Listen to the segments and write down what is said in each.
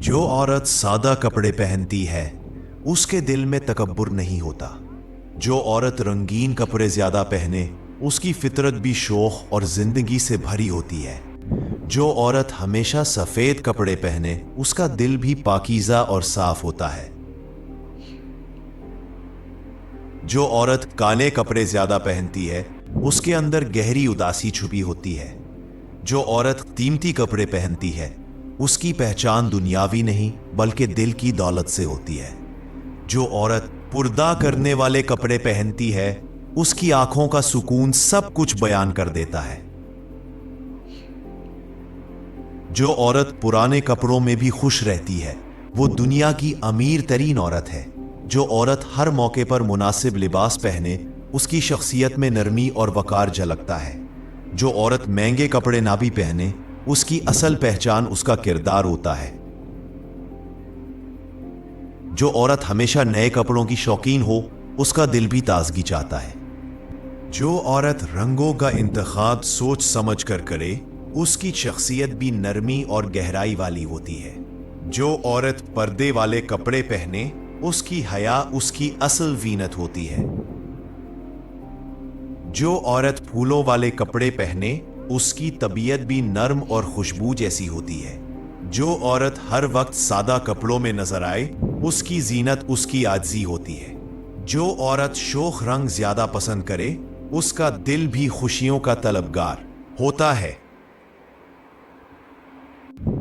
جو عورت سادہ کپڑے پہنتی ہے اس کے دل میں تکبر نہیں ہوتا۔ جو عورت رنگین کپڑے زیادہ پہنے اس کی فطرت بھی شوق اور زندگی سے بھری ہوتی ہے۔ جو عورت ہمیشہ سفید کپڑے پہنے اس کا دل بھی پاکیزہ اور صاف ہوتا ہے۔ جو عورت کالے کپڑے زیادہ پہنتی ہے اس کے اندر گہری اداسی چھپی ہوتی ہے۔ جو عورت قیمتی کپڑے پہنتی ہے اس کی پہچان دنیاوی نہیں بلکہ دل کی دولت سے ہوتی ہے۔ جو عورت پردہ کرنے والے کپڑے پہنتی ہے اس کی آنکھوں کا سکون سب کچھ بیان کر دیتا ہے۔ جو عورت پرانے کپڑوں میں بھی خوش رہتی ہے وہ دنیا کی امیر ترین عورت ہے۔ جو عورت ہر موقع پر مناسب لباس پہنے اس کی شخصیت میں نرمی اور وقار جھلکتا ہے۔ جو عورت مہنگے کپڑے نہ بھی پہنے اس کی اصل پہچان اس کا کردار ہوتا ہے۔ جو عورت ہمیشہ نئے کپڑوں کی شوقین ہو اس کا دل بھی تازگی چاہتا ہے۔ جو عورت رنگوں کا انتخاب سوچ سمجھ کر کرے اس کی شخصیت بھی نرمی اور گہرائی والی ہوتی ہے۔ جو عورت پردے والے کپڑے پہنے اس کی حیا اس کی اصل زینت ہوتی ہے۔ جو عورت پھولوں والے کپڑے پہنے اس کی طبیعت بھی نرم اور خوشبو جیسی ہوتی ہے۔ جو عورت ہر وقت سادہ کپڑوں میں نظر آئے اس کی زینت اس کی عاجزی ہوتی ہے۔ جو عورت شوخ رنگ زیادہ پسند کرے اس کا دل بھی خوشیوں کا طلبگار ہوتا ہے۔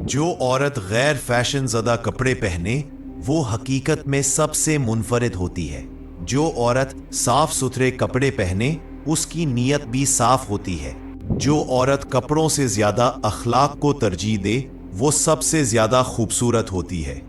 جو عورت غیر فیشن زدہ کپڑے پہنے وہ حقیقت میں سب سے منفرد ہوتی ہے۔ جو عورت صاف ستھرے کپڑے پہنے اس کی نیت بھی صاف ہوتی ہے۔ جو عورت کپڑوں سے زیادہ اخلاق کو ترجیح دے وہ سب سے زیادہ خوبصورت ہوتی ہے۔